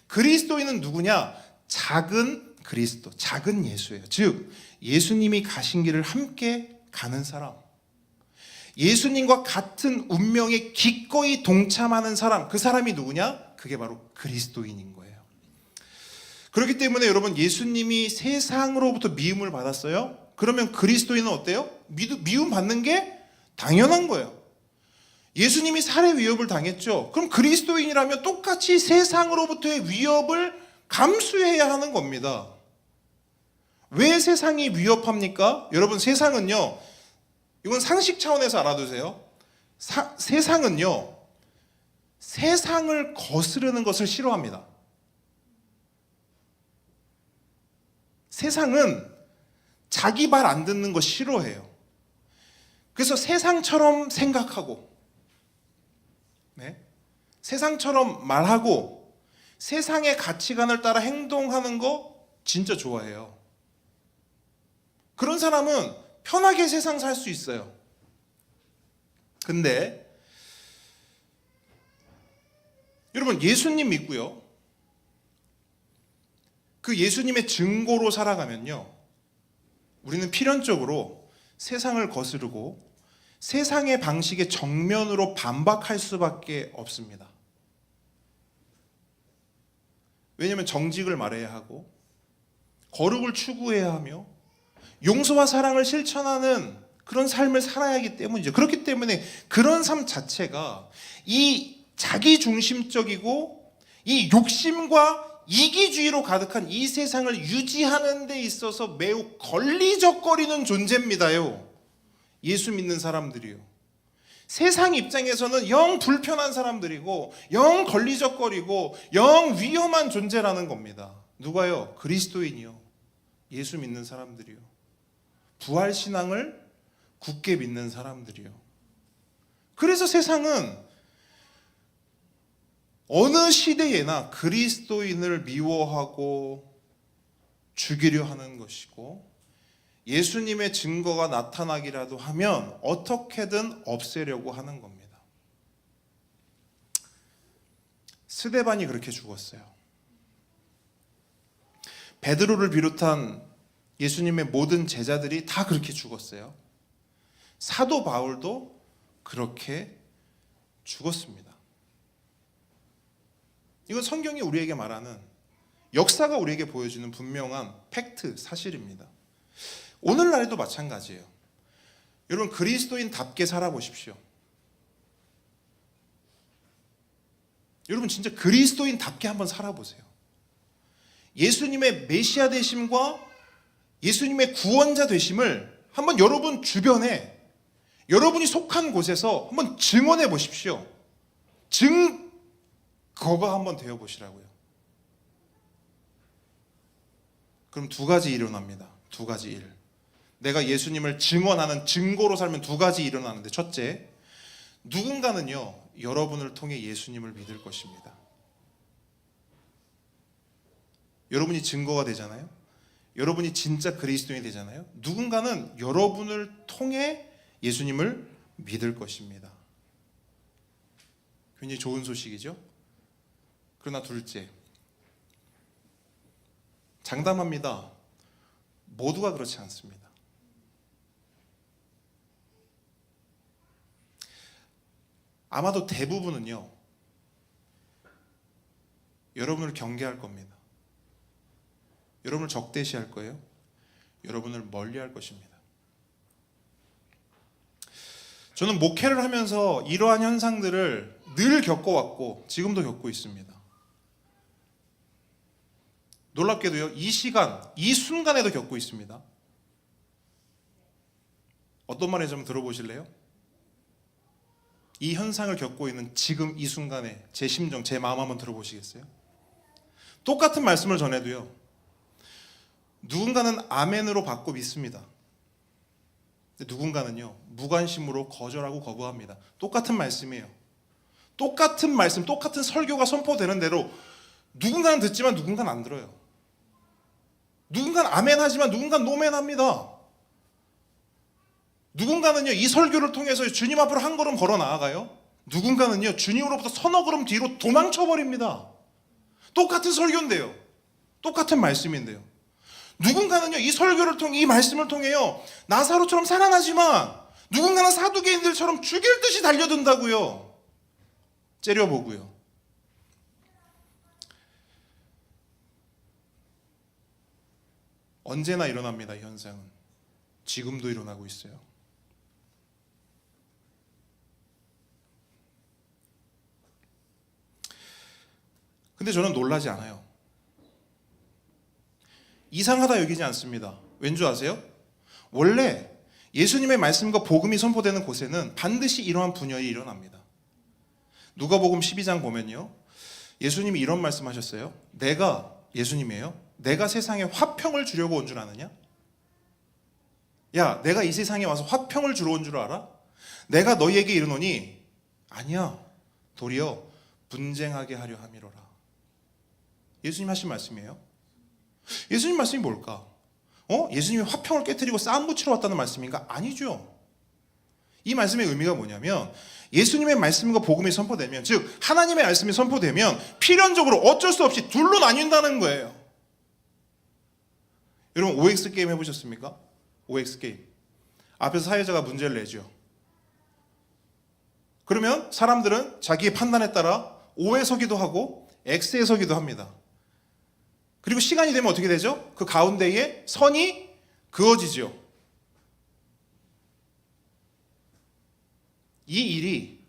그리스도인은 누구냐? 작은 그리스도, 작은 예수예요. 즉, 예수님이 가신 길을 함께 가는 사람, 예수님과 같은 운명에 기꺼이 동참하는 사람, 그 사람이 누구냐? 그게 바로 그리스도인인 거예요. 그렇기 때문에 여러분, 예수님이 세상으로부터 미움을 받았어요. 그러면 그리스도인은 어때요? 미움 받는 게 당연한 거예요. 예수님이 살해 위협을 당했죠. 그럼 그리스도인이라면 똑같이 세상으로부터의 위협을 감수해야 하는 겁니다. 왜 세상이 위협합니까? 여러분, 세상은요, 이건 상식 차원에서 알아두세요. 세상은요, 세상을 거스르는 것을 싫어합니다. 세상은 자기 말 안 듣는 거 싫어해요. 그래서 세상처럼 생각하고, 네? 세상처럼 말하고, 세상의 가치관을 따라 행동하는 거 진짜 좋아해요. 그런 사람은 편하게 세상 살 수 있어요. 근데 여러분, 예수님 믿고요, 그 예수님의 증거로 살아가면요, 우리는 필연적으로 세상을 거스르고 세상의 방식에 정면으로 반박할 수밖에 없습니다. 왜냐하면 정직을 말해야 하고 거룩을 추구해야 하며 용서와 사랑을 실천하는 그런 삶을 살아야 하기 때문이죠. 그렇기 때문에 그런 삶 자체가 이 자기중심적이고 이 욕심과 이기주의로 가득한 이 세상을 유지하는 데 있어서 매우 걸리적거리는 존재입니다요. 예수 믿는 사람들이요. 세상 입장에서는 영 불편한 사람들이고 영 걸리적거리고 영 위험한 존재라는 겁니다. 누가요? 그리스도인이요. 예수 믿는 사람들이요. 부활신앙을 굳게 믿는 사람들이요. 그래서 세상은 어느 시대에나 그리스도인을 미워하고 죽이려 하는 것이고, 예수님의 증거가 나타나기라도 하면 어떻게든 없애려고 하는 겁니다. 스데반이 그렇게 죽었어요. 베드로를 비롯한 예수님의 모든 제자들이 다 그렇게 죽었어요. 사도 바울도 그렇게 죽었습니다. 이건 성경이 우리에게 말하는, 역사가 우리에게 보여주는 분명한 팩트, 사실입니다. 오늘날에도 마찬가지예요. 여러분, 그리스도인답게 살아보십시오. 여러분, 진짜 그리스도인답게 한번 살아보세요. 예수님의 메시아 되심과 예수님의 구원자 되심을 한번 여러분 주변에, 여러분이 속한 곳에서 한번 증언해 보십시오. 증거가 한번 되어 보시라고요. 그럼 두 가지 일어납니다. 두 가지 일. 내가 예수님을 증언하는 증거로 살면 두 가지 일어나는데, 첫째, 누군가는요, 여러분을 통해 예수님을 믿을 것입니다. 여러분이 증거가 되잖아요. 여러분이 진짜 그리스도인이 되잖아요. 누군가는 여러분을 통해 예수님을 믿을 것입니다. 굉장히 좋은 소식이죠. 그러나 둘째, 장담합니다. 모두가 그렇지 않습니다. 아마도 대부분은요, 여러분을 경계할 겁니다. 여러분을 적대시할 거예요. 여러분을 멀리할 것입니다. 저는 목회를 하면서 이러한 현상들을 늘 겪어왔고 지금도 겪고 있습니다. 놀랍게도요, 이 시간, 이 순간에도 겪고 있습니다. 어떤 말인지 좀 들어보실래요? 이 현상을 겪고 있는 지금 이 순간에 제 심정, 제 마음 한번 들어보시겠어요? 똑같은 말씀을 전해도요, 누군가는 아멘으로 받고 믿습니다. 누군가는요, 무관심으로 거절하고 거부합니다. 똑같은 말씀이에요. 똑같은 말씀, 똑같은 설교가 선포되는 대로 누군가는 듣지만 누군가는 안 들어요. 누군가는 아멘 하지만 누군가는 노멘 합니다. 누군가는요, 이 설교를 통해서 주님 앞으로 한 걸음 걸어 나아가요. 누군가는요, 주님으로부터 서너 걸음 뒤로 도망쳐 버립니다. 똑같은 설교인데요, 똑같은 말씀인데요, 누군가는요, 이 설교를 통해, 이 말씀을 통해요, 나사로처럼 살아나지만 누군가는 사두개인들처럼 죽일 듯이 달려든다고요. 째려보고요. 언제나 일어납니다. 이 현상은 지금도 일어나고 있어요. 근데 저는 놀라지 않아요. 이상하다 여기지 않습니다. 왠지 아세요? 원래 예수님의 말씀과 복음이 선포되는 곳에는 반드시 이러한 분열이 일어납니다. 누가복음 12장 보면요, 예수님이 이런 말씀하셨어요. 예수님이에요. 내가 세상에 화평을 주려고 온 줄 아느냐? 야, 내가 이 세상에 와서 화평을 주러 온 줄 알아? 내가 너희에게 이르노니 아니야, 도리어 분쟁하게 하려 함이로라. 예수님 하신 말씀이에요. 예수님 말씀이 뭘까? 예수님이 화평을 깨트리고 싸움 붙이러 왔다는 말씀인가? 아니죠. 이 말씀의 의미가 뭐냐면, 예수님의 말씀과 복음이 선포되면, 즉 하나님의 말씀이 선포되면 필연적으로 어쩔 수 없이 둘로 나뉜다는 거예요. 여러분 OX 게임 해보셨습니까? OX 게임. 앞에서 사회자가 문제를 내죠. 그러면 사람들은 자기의 판단에 따라 O에 서기도 하고 X에 서기도 합니다. 그리고 시간이 되면 어떻게 되죠? 그 가운데에 선이 그어지죠. 이 일이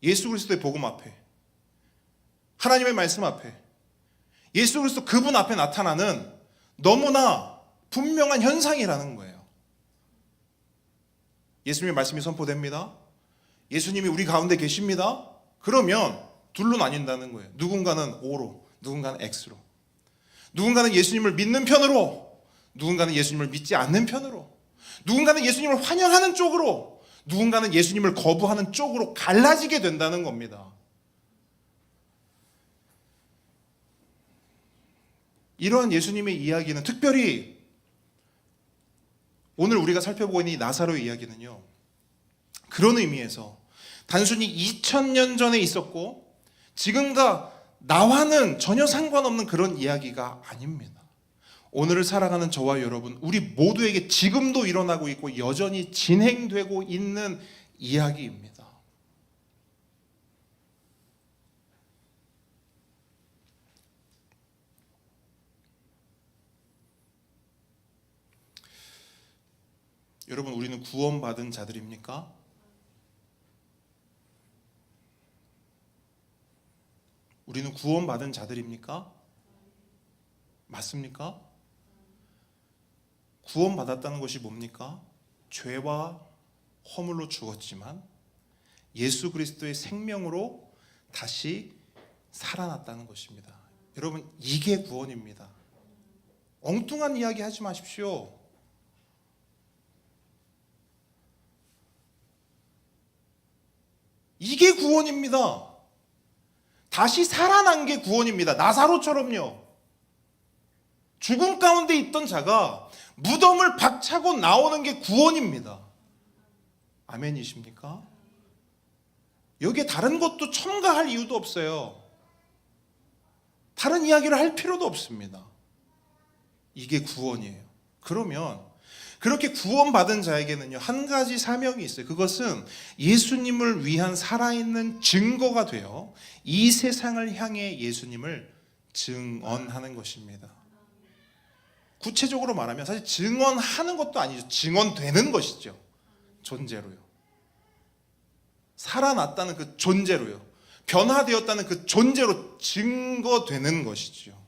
예수 그리스도의 복음 앞에, 하나님의 말씀 앞에, 예수 그리스도 그분 앞에 나타나는 너무나 분명한 현상이라는 거예요. 예수님의 말씀이 선포됩니다. 예수님이 우리 가운데 계십니다. 그러면 둘로 나뉜다는 거예요. 누군가는 O로, 누군가는 X로. 누군가는 예수님을 믿는 편으로, 누군가는 예수님을 믿지 않는 편으로, 누군가는 예수님을 환영하는 쪽으로, 누군가는 예수님을 거부하는 쪽으로 갈라지게 된다는 겁니다. 이러한 예수님의 이야기는, 특별히 오늘 우리가 살펴보고 있는 이 나사로의 이야기는요, 그런 의미에서 단순히 2000년 전에 있었고 지금과 나와는 전혀 상관없는 그런 이야기가 아닙니다. 오늘을 살아가는 저와 여러분, 우리 모두에게 지금도 일어나고 있고 여전히 진행되고 있는 이야기입니다. 여러분, 우리는 구원받은 자들입니까? 우리는 구원받은 자들입니까? 맞습니까? 구원받았다는 것이 뭡니까? 죄와 허물로 죽었지만 예수 그리스도의 생명으로 다시 살아났다는 것입니다. 여러분, 이게 구원입니다. 엉뚱한 이야기 하지 마십시오. 이게 구원입니다. 다시 살아난 게 구원입니다. 나사로처럼요. 죽음 가운데 있던 자가 무덤을 박차고 나오는 게 구원입니다. 아멘이십니까? 여기에 다른 것도 첨가할 이유도 없어요. 다른 이야기를 할 필요도 없습니다. 이게 구원이에요. 그러면 그렇게 구원받은 자에게는요, 한 가지 사명이 있어요. 그것은 예수님을 위한 살아있는 증거가 되어 이 세상을 향해 예수님을 증언하는 것입니다. 구체적으로 말하면 사실 증언하는 것도 아니죠. 증언되는 것이죠. 존재로요. 살아났다는 그 존재로요. 변화되었다는 그 존재로 증거되는 것이죠.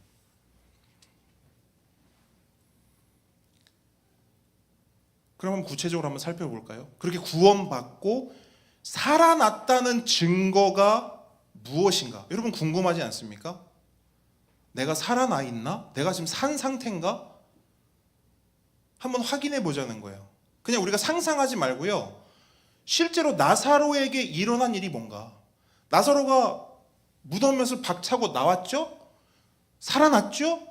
그럼 한번 구체적으로 한번 살펴볼까요? 그렇게 구원받고 살아났다는 증거가 무엇인가? 여러분 궁금하지 않습니까? 내가 살아나 있나? 내가 지금 산 상태인가? 한번 확인해 보자는 거예요. 그냥 우리가 상상하지 말고요. 실제로 나사로에게 일어난 일이 뭔가? 나사로가 무덤에서 박차고 나왔죠? 살아났죠?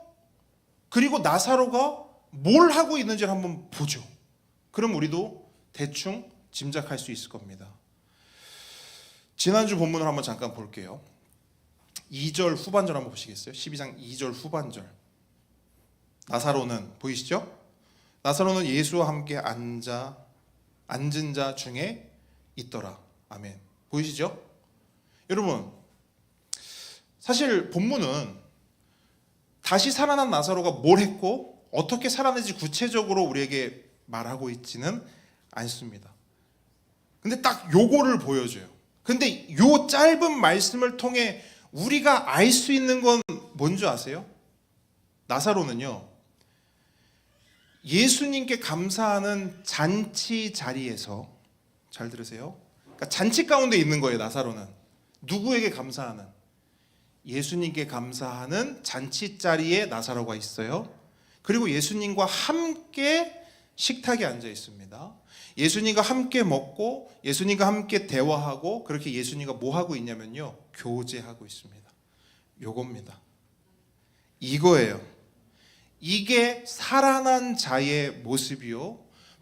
그리고 나사로가 뭘 하고 있는지를 한번 보죠. 그럼 우리도 대충 짐작할 수 있을 겁니다. 지난주 본문을 한번 잠깐 볼게요. 2절 후반절 한번 보시겠어요? 12장 2절 후반절. 나사로는 보이시죠? 나사로는 예수와 함께 앉은 자 중에 있더라. 아멘. 보이시죠? 여러분, 사실 본문은 다시 살아난 나사로가 뭘 했고 어떻게 살아난지 구체적으로 우리에게 말하고 있지는 않습니다. 근데 딱 요거를 보여줘요. 근데 요 짧은 말씀을 통해 우리가 알 수 있는 건 뭔지 아세요? 나사로는요, 예수님께 감사하는 잔치 자리에서, 잘 들으세요. 그러니까 잔치 가운데 있는 거예요. 나사로는 누구에게 감사하는? 예수님께 감사하는 잔치 자리에 나사로가 있어요. 그리고 예수님과 함께 식탁에 앉아 있습니다. 예수님과 함께 먹고 예수님과 함께 대화하고, 그렇게 예수님과 뭐 하고 있냐면요, 교제하고 있습니다. 요겁니다. 이거예요. 이게 살아난 자의 모습이요,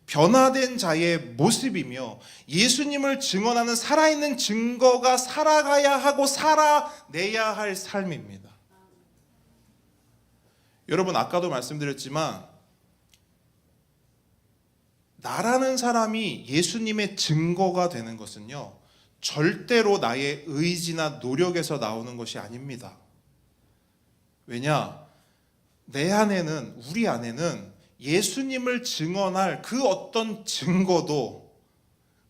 변화된 자의 모습이며 예수님을 증언하는 살아있는 증거가 살아가야 하고 살아내야 할 삶입니다. 여러분, 아까도 말씀드렸지만 나라는 사람이 예수님의 증거가 되는 것은요, 절대로 나의 의지나 노력에서 나오는 것이 아닙니다. 왜냐? 내 안에는, 우리 안에는 예수님을 증언할 그 어떤 증거도,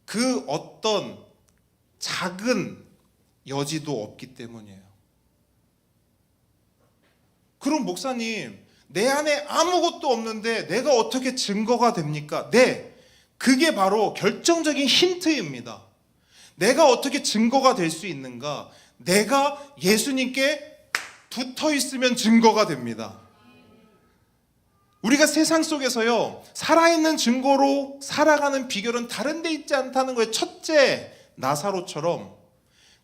그 어떤 작은 여지도 없기 때문이에요. 그럼 목사님, 내 안에 아무것도 없는데 내가 어떻게 증거가 됩니까? 네, 그게 바로 결정적인 힌트입니다. 내가 어떻게 증거가 될 수 있는가? 내가 예수님께 붙어 있으면 증거가 됩니다. 우리가 세상 속에서요, 살아있는 증거로 살아가는 비결은 다른 데 있지 않다는 거예요. 첫째, 나사로처럼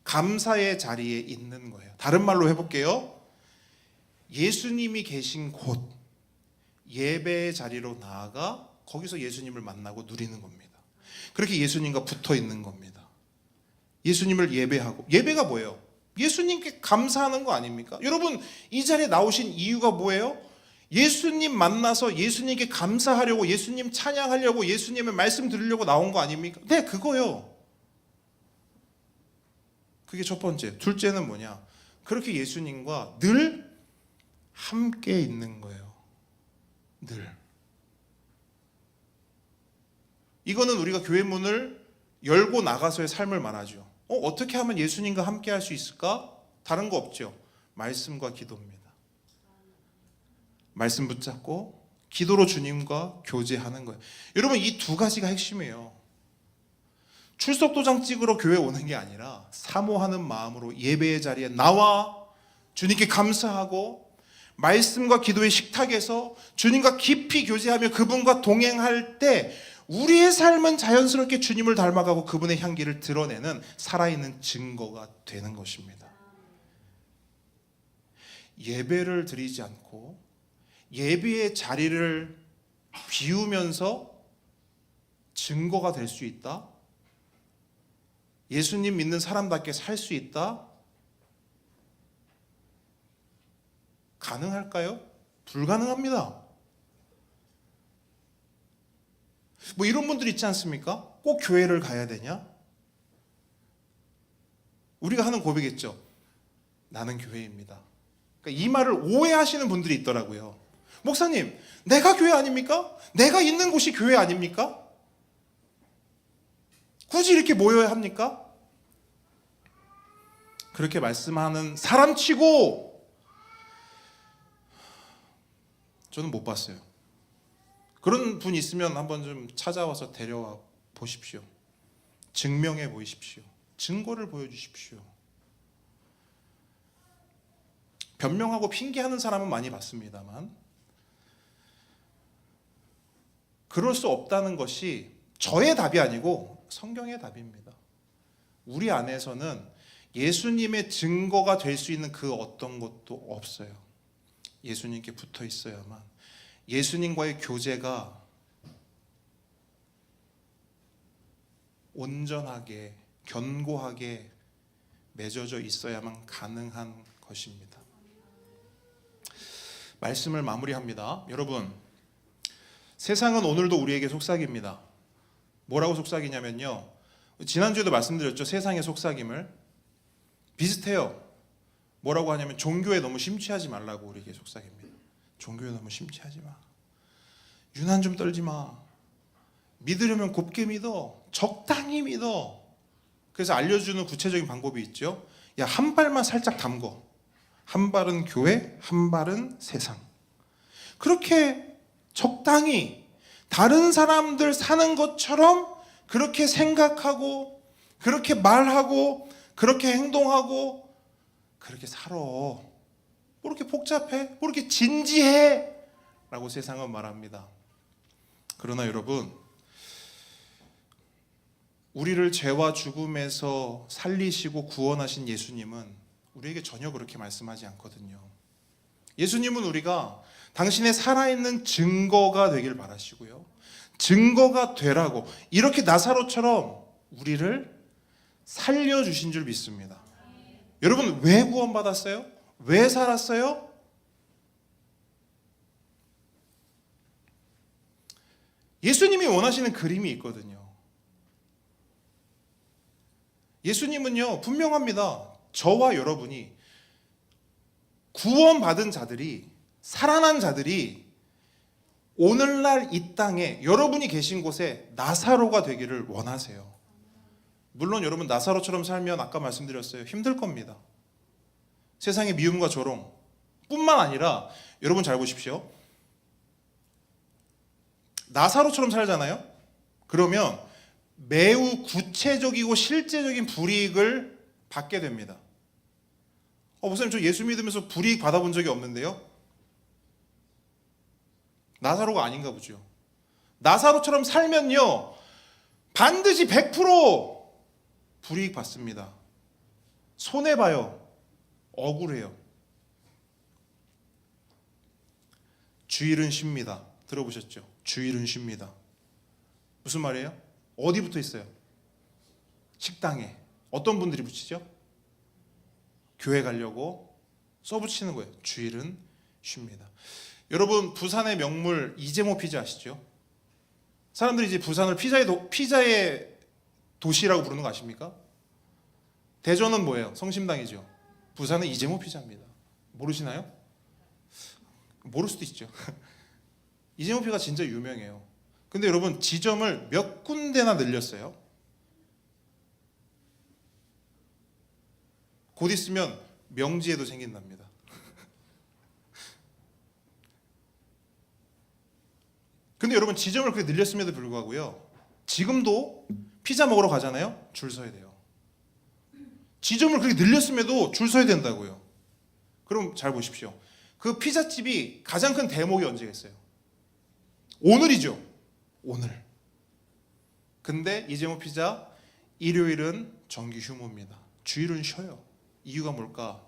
감사의 자리에 있는 거예요. 다른 말로 해볼게요. 예수님이 계신 곳, 예배의 자리로 나아가 거기서 예수님을 만나고 누리는 겁니다. 그렇게 예수님과 붙어 있는 겁니다. 예수님을 예배하고, 예배가 뭐예요? 예수님께 감사하는 거 아닙니까? 여러분, 이 자리에 나오신 이유가 뭐예요? 예수님 만나서 예수님께 감사하려고, 예수님 찬양하려고, 예수님의 말씀 들으려고 나온 거 아닙니까? 네, 그거요. 그게 첫 번째. 둘째는 뭐냐? 그렇게 예수님과 늘 함께 있는 거예요. 늘. 이거는 우리가 교회 문을 열고 나가서의 삶을 말하죠. 어떻게 하면 예수님과 함께 할 수 있을까? 다른 거 없죠. 말씀과 기도입니다. 말씀 붙잡고 기도로 주님과 교제하는 거예요. 여러분, 이 두 가지가 핵심이에요. 출석도장 찍으러 교회 오는 게 아니라 사모하는 마음으로 예배의 자리에 나와 주님께 감사하고 말씀과 기도의 식탁에서 주님과 깊이 교제하며 그분과 동행할 때 우리의 삶은 자연스럽게 주님을 닮아가고 그분의 향기를 드러내는 살아있는 증거가 되는 것입니다. 예배를 드리지 않고 예배의 자리를 비우면서 증거가 될 수 있다? 예수님 믿는 사람답게 살 수 있다? 가능할까요? 불가능합니다. 뭐 이런 분들 있지 않습니까? 꼭 교회를 가야 되냐? 우리가 하는 고백이죠. 나는 교회입니다. 그러니까 이 말을 오해하시는 분들이 있더라고요. 목사님, 내가 교회 아닙니까? 내가 있는 곳이 교회 아닙니까? 굳이 이렇게 모여야 합니까? 그렇게 말씀하는 사람치고 저는 못 봤어요. 그런 분 있으면 한번 좀 찾아와서 데려와 보십시오. 증명해 보이십시오. 증거를 보여주십시오. 변명하고 핑계하는 사람은 많이 봤습니다만 그럴 수 없다는 것이 저의 답이 아니고 성경의 답입니다. 우리 안에서는 예수님의 증거가 될 수 있는 그 어떤 것도 없어요. 예수님께 붙어 있어야만, 예수님과의 교제가 온전하게 견고하게 맺어져 있어야만 가능한 것입니다. 말씀을 마무리합니다. 여러분, 세상은 오늘도 우리에게 속삭입니다. 뭐라고 속삭이냐면요, 지난주에도 말씀드렸죠. 세상의 속삭임을 비슷해요. 뭐라고 하냐면 종교에 너무 심취하지 말라고 우리에게 속삭입니다. 종교에 너무 심취하지 마. 유난 좀 떨지 마. 믿으려면 곱게 믿어. 적당히 믿어. 그래서 알려주는 구체적인 방법이 있죠. 야, 한 발만 살짝 담궈. 한 발은 교회, 한 발은 세상. 그렇게 적당히 다른 사람들 사는 것처럼 그렇게 생각하고 그렇게 말하고 그렇게 행동하고 그렇게 살아. 뭐 이렇게 복잡해? 뭐 이렇게 진지해? 라고 세상은 말합니다. 그러나 여러분, 우리를 죄와 죽음에서 살리시고 구원하신 예수님은 우리에게 전혀 그렇게 말씀하지 않거든요. 예수님은 우리가 당신의 살아있는 증거가 되길 바라시고요, 증거가 되라고 이렇게 나사로처럼 우리를 살려주신 줄 믿습니다. 여러분, 왜 구원받았어요? 왜 살았어요? 예수님이 원하시는 그림이 있거든요. 예수님은요, 분명합니다. 저와 여러분이 구원받은 자들이, 살아난 자들이 오늘날 이 땅에 여러분이 계신 곳에 나사로가 되기를 원하세요. 물론 여러분 나사로처럼 살면 아까 말씀드렸어요. 힘들 겁니다. 세상의 미움과 조롱 뿐만 아니라 여러분 잘 보십시오. 나사로처럼 살잖아요. 그러면 매우 구체적이고 실제적인 불이익을 받게 됩니다. 목사님 저 예수 믿으면서 불이익 받아본 적이 없는데요. 나사로가 아닌가 보죠. 나사로처럼 살면요 반드시 100% 불이익 받습니다. 손해봐요. 억울해요. 주일은 쉽니다. 들어보셨죠? 주일은 쉽니다. 무슨 말이에요? 어디 붙어 있어요? 식당에. 어떤 분들이 붙이죠? 교회 가려고 써붙이는 거예요. 주일은 쉽니다. 여러분 부산의 명물 이재모 피자 아시죠? 사람들이 이제 부산을 피자의 도시라고 부르는 거 아십니까? 대전은 뭐예요? 성심당이죠. 부산은 이재모 피자입니다. 모르시나요? 모를 수도 있죠. 이재모 피자가 진짜 유명해요. 근데 여러분 지점을 몇 군데나 늘렸어요. 곧 있으면 명지에도 생긴답니다. 근데 여러분 지점을 그렇게 늘렸음에도 불구하고요. 지금도 피자 먹으러 가잖아요. 줄 서야 돼요. 지점을 그렇게 늘렸음에도 줄 서야 된다고요. 그럼 잘 보십시오. 그 피자집이 가장 큰 대목이 언제겠어요? 오늘이죠. 오늘. 근데 이재모 피자 일요일은 정기 휴무입니다. 주일은 쉬어요. 이유가 뭘까?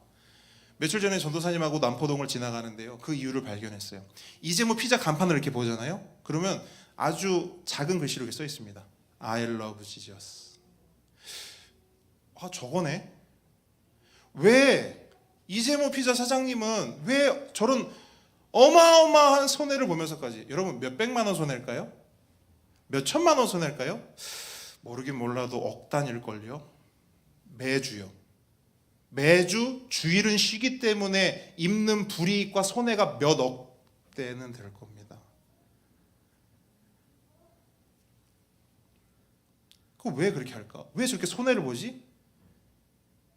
며칠 전에 전도사님하고 남포동을 지나가는데요. 그 이유를 발견했어요. 이재모 피자 간판을 이렇게 보잖아요. 그러면 아주 작은 글씨로 이렇게 써 있습니다. I love Jesus. 저거네. 왜 이재모 피자 사장님은 왜 저런 어마어마한 손해를 보면서까지, 여러분 몇 백만 원 손해일까요? 몇 천만 원 손해일까요? 모르긴 몰라도 억 단일걸요. 매주요. 매주 주일은 쉬기 때문에 입는 불이익과 손해가 몇 억대는 될 겁니다. 그거 왜 그렇게 할까? 왜 저렇게 손해를 보지?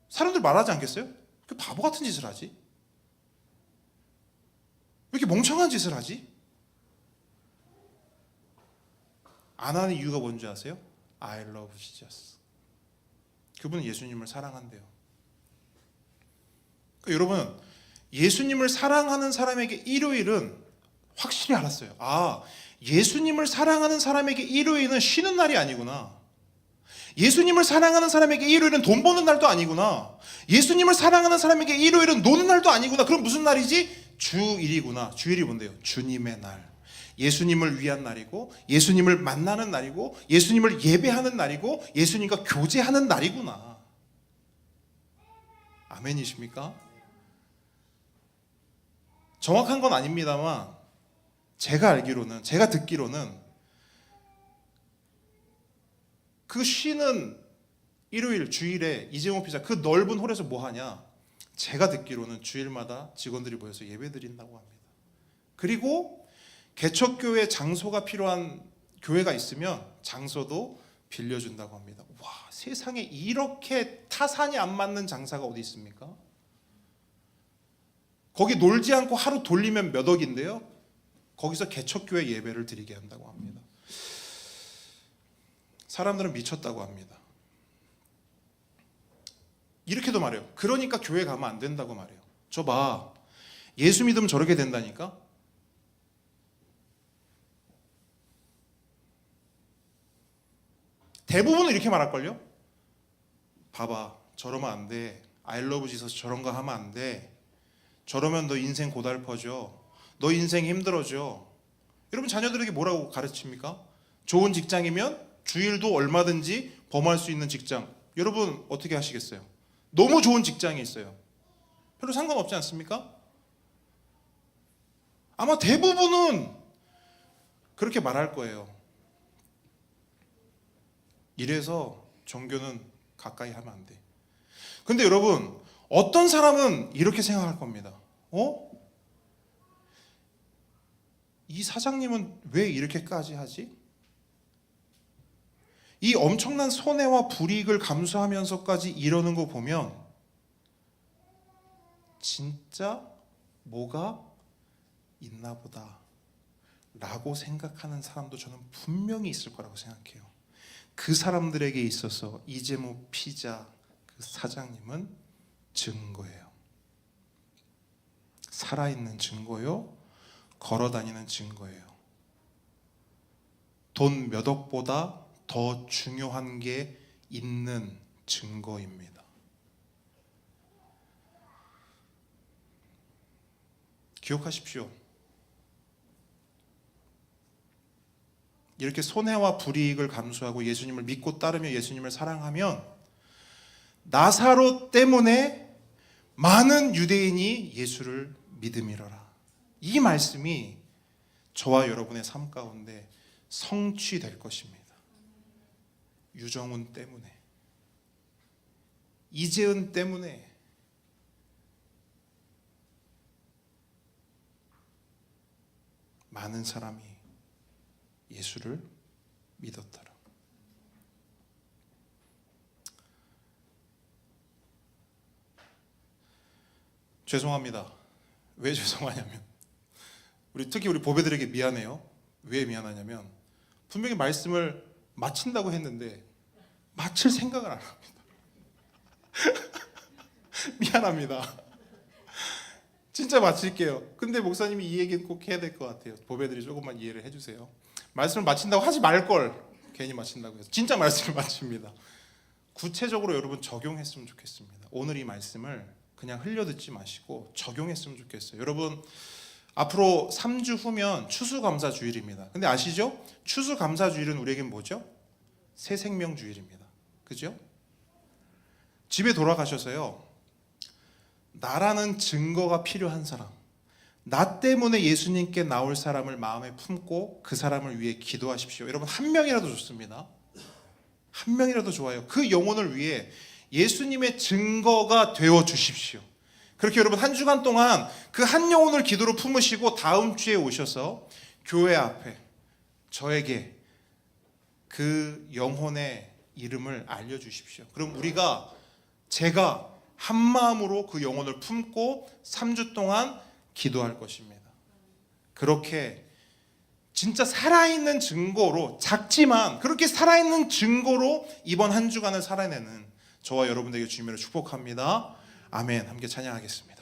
사람들 말하지 않겠어요? 그 바보 같은 짓을 하지? 왜 이렇게 멍청한 짓을 하지? 안 하는 이유가 뭔지 아세요? I love Jesus. 그분은 예수님을 사랑한대요. 그러니까 여러분 예수님을 사랑하는 사람에게 일요일은 확실히 알았어요. 예수님을 사랑하는 사람에게 일요일은 쉬는 날이 아니구나. 예수님을 사랑하는 사람에게 일요일은 돈 버는 날도 아니구나. 예수님을 사랑하는 사람에게 일요일은 노는 날도 아니구나. 그럼 무슨 날이지? 주일이구나. 주일이 뭔데요? 주님의 날. 예수님을 위한 날이고, 예수님을 만나는 날이고, 예수님을 예배하는 날이고, 예수님과 교제하는 날이구나. 아멘이십니까? 정확한 건 아닙니다만 제가 듣기로는 그 쉬는 일요일 주일에 이재모 피자 그 넓은 홀에서 뭐 하냐? 제가 듣기로는 주일마다 직원들이 모여서 예배 드린다고 합니다. 그리고 개척교회 장소가 필요한 교회가 있으면 장소도 빌려준다고 합니다. 와, 세상에 이렇게 타산이 안 맞는 장사가 어디 있습니까? 거기 놀지 않고 하루 돌리면 몇 억인데요. 거기서 개척교회 예배를 드리게 한다고 합니다. 사람들은 미쳤다고 합니다. 이렇게도 말해요. 그러니까 교회 가면 안 된다고 말해요. 저 봐. 예수 믿으면 저렇게 된다니까? 대부분은 이렇게 말할걸요? 봐봐. 저러면 안 돼. I love Jesus 저런 거 하면 안 돼. 저러면 너 인생 고달퍼져. 너 인생 힘들어져. 여러분 자녀들에게 뭐라고 가르칩니까? 좋은 직장이면 주일도 얼마든지 범할 수 있는 직장. 여러분 어떻게 하시겠어요? 너무 좋은 직장이 있어요. 별로 상관없지 않습니까? 아마 대부분은 그렇게 말할 거예요. 이래서 종교는 가까이 하면 안 돼. 근데 여러분, 어떤 사람은 이렇게 생각할 겁니다. 이 사장님은 왜 이렇게까지 하지? 이 엄청난 손해와 불이익을 감수하면서까지 이러는 거 보면 진짜 뭐가 있나 보다 라고 생각하는 사람도 저는 분명히 있을 거라고 생각해요. 그 사람들에게 있어서 이재모 피자 그 사장님은 증거예요. 살아있는 증거요, 걸어다니는 증거예요. 돈 몇 억보다 더 중요한 게 있는 증거입니다. 기억하십시오. 이렇게 손해와 불이익을 감수하고 예수님을 믿고 따르며 예수님을 사랑하면 나사로 때문에 많은 유대인이 예수를 믿음이로라. 이 말씀이 저와 여러분의 삶 가운데 성취될 것입니다. 유정훈 때문에, 이재은 때문에, 많은 사람이 예수를 믿었더라. 죄송합니다. 왜 죄송하냐면 특히 우리 보배들에게 미안해요. 왜 미안하냐면 분명히 말씀을 마친다고 했는데 마칠 생각을 안 합니다. 미안합니다. 진짜 마칠게요. 근데 목사님이 이 얘기는 꼭 해야 될 것 같아요. 보배들이 조금만 이해를 해주세요. 말씀을 마친다고 하지 말걸 괜히 마친다고 해서 진짜 말씀을 마칩니다. 구체적으로 여러분 적용했으면 좋겠습니다. 오늘 이 말씀을 그냥 흘려듣지 마시고 적용했으면 좋겠어요. 여러분, 앞으로 3주 후면 추수감사주일입니다. 근데 아시죠? 추수감사주일은 우리에겐 뭐죠? 새생명주일입니다. 그죠? 집에 돌아가셔서요, 나라는 증거가 필요한 사람, 나 때문에 예수님께 나올 사람을 마음에 품고 그 사람을 위해 기도하십시오. 여러분, 한 명이라도 좋습니다. 한 명이라도 좋아요. 그 영혼을 위해 예수님의 증거가 되어 주십시오. 그렇게 여러분 한 주간 동안 그 한 영혼을 기도로 품으시고 다음 주에 오셔서 교회 앞에 저에게 그 영혼의 이름을 알려주십시오. 그럼 제가 한 마음으로 그 영혼을 품고 3주 동안 기도할 것입니다. 그렇게 진짜 살아있는 증거로, 작지만 그렇게 살아있는 증거로 이번 한 주간을 살아내는 저와 여러분들에게 주님으로 축복합니다. 아멘. 함께 찬양하겠습니다.